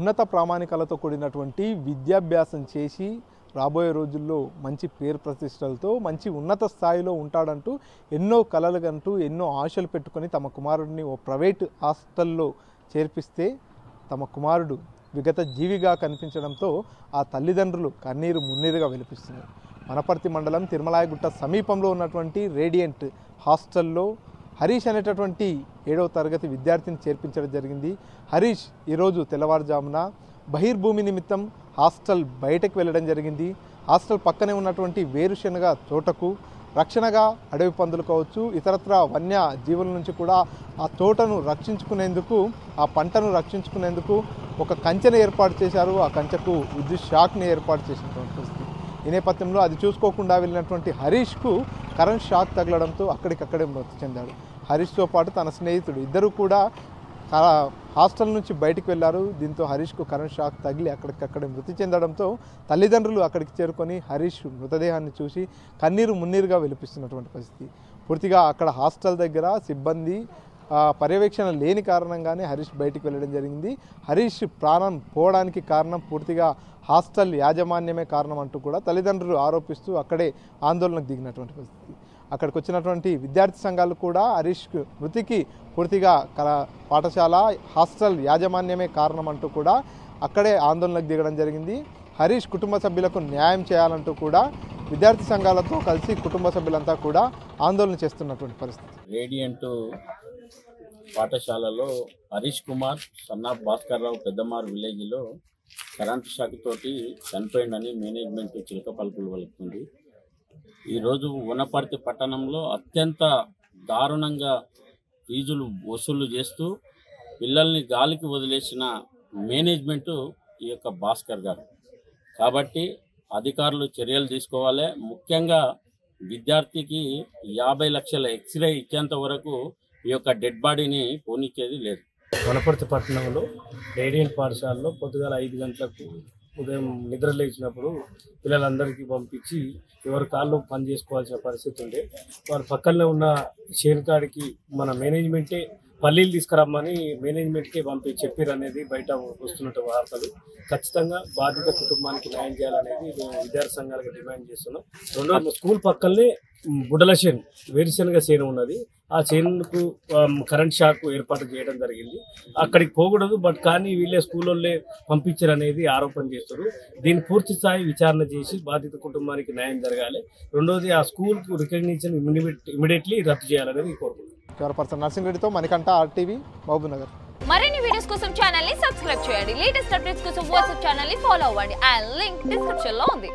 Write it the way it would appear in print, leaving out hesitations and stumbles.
ఉన్నత ప్రామాణికాలతో కూడినటువంటి విద్యాభ్యాసం చేసి రాబోయే రోజుల్లో మంచి పేరు ప్రతిష్టలతో మంచి ఉన్నత స్థాయిలో ఉంటాడంటూ ఎన్నో కలలు కంటూ ఎన్నో ఆశలు పెట్టుకొని తమ కుమారుడిని ఓ ప్రైవేట్ హాస్టల్లో చేర్పిస్తే తమ కుమారుడు విగత జీవిగా కనిపించడంతో ఆ తల్లిదండ్రులు కన్నీరు మున్నీరుగా వెలిపిస్తున్నారు. వనపర్తి మండలం తిరుమలాయగుట్ట సమీపంలో ఉన్నటువంటి రేడియంట్ హాస్టల్లో హరీష్ అనేటటువంటి 7వ తరగతి విద్యార్థిని చేర్పించడం జరిగింది. హరీష్ ఈరోజు తెల్లవారుజామున బహిర్భూమి నిమిత్తం హాస్టల్ బయటకు వెళ్ళడం జరిగింది. హాస్టల్ పక్కనే ఉన్నటువంటి వేరుశనగ తోటకు రక్షణగా అడవి పందులు కావచ్చు ఇతరత్ర వన్య జీవుల నుంచి కూడా ఆ తోటను రక్షించుకునేందుకు ఆ పంటను రక్షించుకునేందుకు ఒక కంచెను ఏర్పాటు చేశారు. ఆ కంచెకు విద్యుత్ షాక్ని ఏర్పాటు చేసినటువంటి పరిస్థితి. ఈ నేపథ్యంలో అది చూసుకోకుండా వెళ్ళినటువంటి హరీష్కు కరెంట్ షాక్ తగలడంతో అక్కడికక్కడే మృతి చెందాడు. హరీష్తో పాటు తన స్నేహితుడు ఇద్దరు కూడా హాస్టల్ నుంచి బయటికి వెళ్ళారు. దీంతో హరీష్కు కరెంట్ షాక్ తగిలి అక్కడికక్కడే మృతి చెందడంతో తల్లిదండ్రులు అక్కడికి చేరుకొని హరీష్ మృతదేహాన్ని చూసి కన్నీరు మున్నీరుగా వెలిపిస్తున్నటువంటి పరిస్థితి. పూర్తిగా అక్కడ హాస్టల్ దగ్గర సిబ్బంది పర్యవేక్షణ లేని కారణంగానే హరీష్ బయటికి వెళ్ళడం జరిగింది. హరీష్ ప్రాణం పోవడానికి కారణం పూర్తిగా హాస్టల్ యాజమాన్యమే కారణం అంటూ కూడా తల్లిదండ్రులు ఆరోపిస్తూ అక్కడే ఆందోళనకు దిగినటువంటి పరిస్థితి. అక్కడికి వచ్చినటువంటి విద్యార్థి సంఘాలు కూడా హరీష్ మృతికి పూర్తిగా పాఠశాల హాస్టల్ యాజమాన్యమే కారణం అంటూ కూడా అక్కడే ఆందోళనకు దిగడం జరిగింది. హరీష్ కుటుంబ సభ్యులకు న్యాయం చేయాలంటూ కూడా విద్యార్థి సంఘాలతో కలిసి కుటుంబ సభ్యులంతా కూడా ఆందోళన చేస్తున్నటువంటి పరిస్థితి. రేడియంట్ పాఠశాలలో హరీష్ కుమార్ సన్నా భాస్కర్రావు పెద్దమార్ విలేజ్లో కరెంటు షాక్ తోటి చనిపోయిందని మేనేజ్మెంట్ చిలక పలుకులు పలుకుతుంది. ఈరోజు వనపర్తి పట్టణంలో అత్యంత దారుణంగా ఫీజులు వసూలు చేస్తూ పిల్లల్ని గాలికి వదిలేసిన మేనేజ్మెంటు ఈ యొక్క భాస్కర్ గారు. కాబట్టి అధికారులు చర్యలు తీసుకోవాలి. ముఖ్యంగా విద్యార్థికి 50 లక్షల ఎక్స్రే ఇచ్చేంత వరకు ఈ యొక్క డెడ్ బాడీని పోనిచ్చేది లేదు. వనపర్తి పట్టణంలో రేడియంట్ పాఠశాలలో పొద్దుగాల 5 గంటలకు ఉదయం నిద్ర లేచినప్పుడు పిల్లలందరికీ పంపించి ఎవరి కాళ్ళు పని చేసుకోవాల్సిన పరిస్థితి ఉండే వారి పక్కనే ఉన్న చేనుకాడికి మన మేనేజ్మెంటే పల్లీలు తీసుకురమ్మని మేనేజ్మెంట్కే చెప్పారు అనేది బయట వస్తున్నట్టు వార్తలు. ఖచ్చితంగా బాధిత కుటుంబానికి న్యాయం చేయాలనేది విద్యార్థి సంఘాలకు డిమాండ్ చేస్తున్నాం. రెండో స్కూల్ పక్కనే బుడ్డల చేను వేరుశనగ చేను ఉన్నది. ఆ చేనుకు కరెంట్ షాక్ ఏర్పాటు చేయడం జరిగింది. అక్కడికి పోకూడదు బట్ కానీ వీళ్ళే స్కూళ్ళే పంపించారు అనేది ఆరోపణ చేస్తారు. దీన్ని పూర్తి స్థాయి విచారణ చేసి బాధిత కుటుంబానికి న్యాయం జరగాలి. రెండోది ఆ స్కూల్కు రికగ్నిషన్ ఇమీడియట్లీ రద్దు చేయాలనేది కోరుకుంటున్నాం. పర్సన్ నర్సింగ్ రెడ్డితో మణికంఠ, RTV, మహబూబ్నగర్. మరిన్ని వీడియోస్ కోసం ఛానల్ ని సబ్స్క్రైబ్ చేయండి. లేటెస్ట్ అప్డేట్స్ కోసం వాట్సాప్ ఛానల్ ని ఫాలో అవ్వండి. ఆ లింక్ డిస్క్రిప్షన్ లో ఉంది.